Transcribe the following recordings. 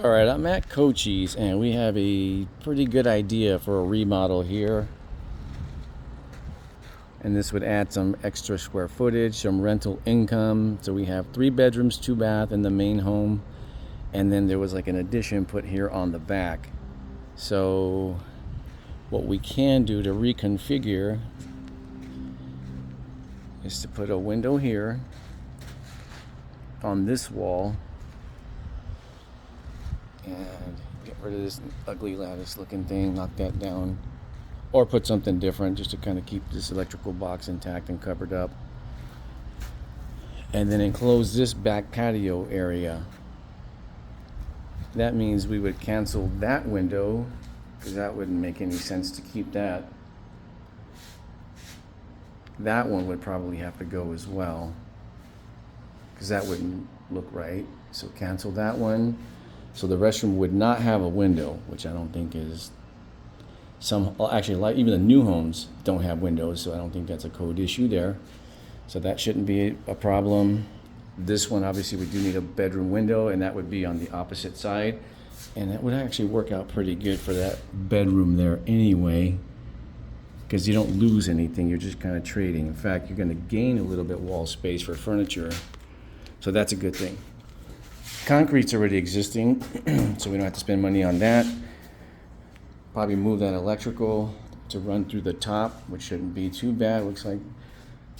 All right, I'm at Cochise, and we have a pretty good idea for a remodel here. And this would add some extra square footage, some rental income. So we have 3 bedrooms, 2 bath in the main home, and then there was like an addition put here on the back. So what we can do to reconfigure is to put a window here on this wall and get rid of this ugly lattice looking thing, knock that down, or put something different just to kind of keep this electrical box intact and covered up, and then enclose this back patio area. That means we would cancel that window because that wouldn't make any sense to keep that. That one would probably have to go as well because that wouldn't look right. So cancel that one. So the restroom would not have a window, which I don't think is actually, like, even the new homes don't have windows, so I don't think that's a code issue there. So that shouldn't be a problem. This one, obviously, we do need a bedroom window, and that would be on the opposite side. And that would actually work out pretty good for that bedroom there anyway, because you don't lose anything, you're just kind of trading. In fact, you're going to gain a little bit wall space for furniture, so that's a good thing. Concrete's already existing, so we don't have to spend money on that. Probably move that electrical to run through the top, which shouldn't be too bad. Looks like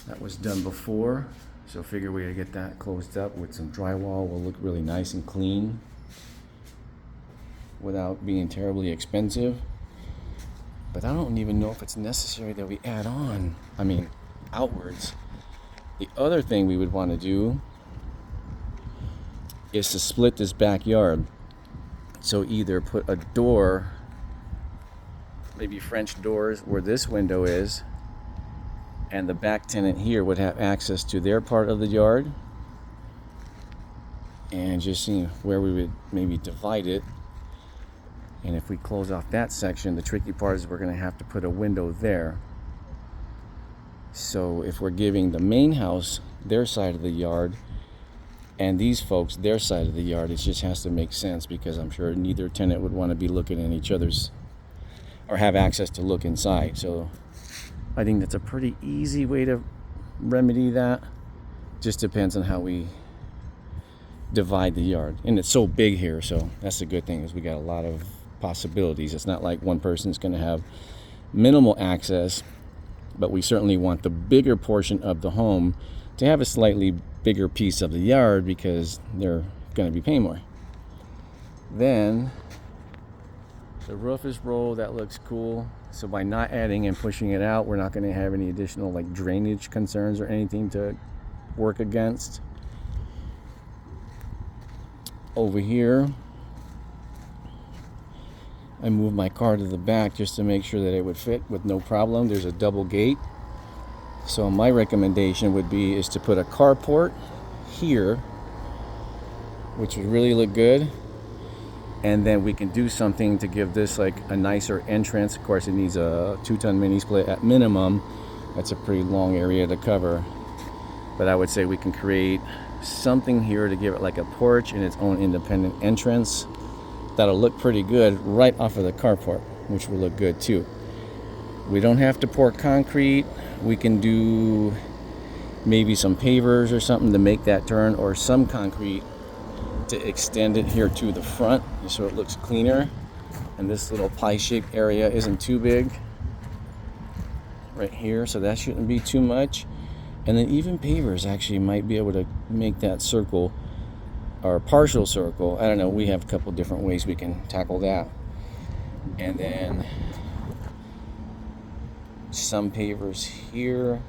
that was done before, so figure we gotta get that closed up with some drywall. Will look really nice and clean without being terribly expensive. But I don't even know if it's necessary that we add on, outwards. The other thing we would want to do is to split this backyard. So either put a door, maybe French doors, where this window is, and the back tenant here would have access to their part of the yard, and just seeing where we would maybe divide it. And if we close off that section, the tricky part is we're going to have to put a window there. So if we're giving the main house their side of the yard and these folks their side of the yard, it just has to make sense, because I'm sure neither tenant would want to be looking at each other's or have access to look inside. So I think that's a pretty easy way to remedy that. Just depends on how we divide the yard. And it's so big here, so that's the good thing, is we got a lot of possibilities. It's not like one person's going to have minimal access, but we certainly want the bigger portion of the home to have a slightly bigger piece of the yard, because they're going to be paying more. Then the roof is rolled. That looks cool. So by not adding and pushing it out, we're not going to have any additional drainage concerns or anything to work against. Over here, I moved my car to the back just to make sure that it would fit with no problem. There's a double gate. So my recommendation would be is to put a carport here, which would really look good. And then we can do something to give this a nicer entrance. Of course, it needs a 2-ton mini split at minimum. That's a pretty long area to cover. But I would say we can create something here to give it like a porch and its own independent entrance. That'll look pretty good right off of the carport, which will look good too. We don't have to pour concrete. We can do maybe some pavers or something to make that turn, or some concrete to extend it here to the front so it looks cleaner. And this little pie-shaped area isn't too big right here, so that shouldn't be too much. And then even pavers actually might be able to make that circle, or partial circle. I don't know, we have a couple different ways we can tackle that. And then some pavers here.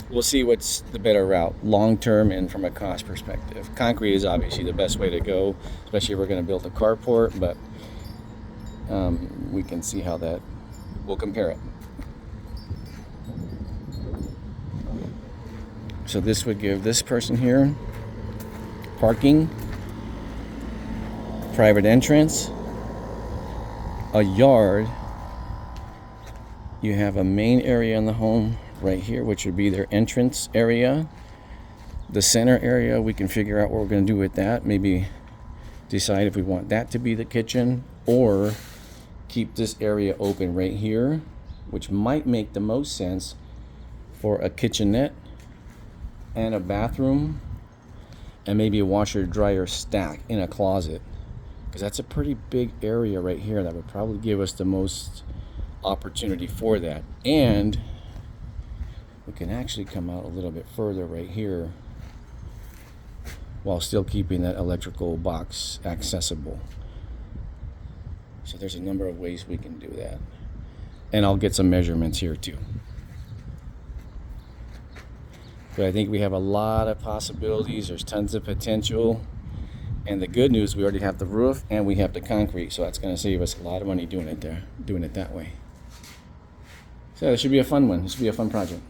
We'll see what's the better route long term and from a cost perspective. Concrete is obviously the best way to go, especially if we're going to build a carport, but we can see how that will compare it. So this would give this person here parking, private entrance, a yard. You have a main area in the home right here, which would be their entrance area. The center area, we can figure out what we're going to do with that. Maybe decide if we want that to be the kitchen or keep this area open right here, which might make the most sense for a kitchenette and a bathroom and maybe a washer dryer stack in a closet, because that's a pretty big area right here that would probably give us the most opportunity for that. And we can actually come out a little bit further right here while still keeping that electrical box accessible. So there's a number of ways we can do that. And I'll get some measurements here too. But I think we have a lot of possibilities. There's tons of potential. And the good news, we already have the roof and we have the concrete. So that's going to save us a lot of money doing it that way. So it should be a fun one. This should be a fun project.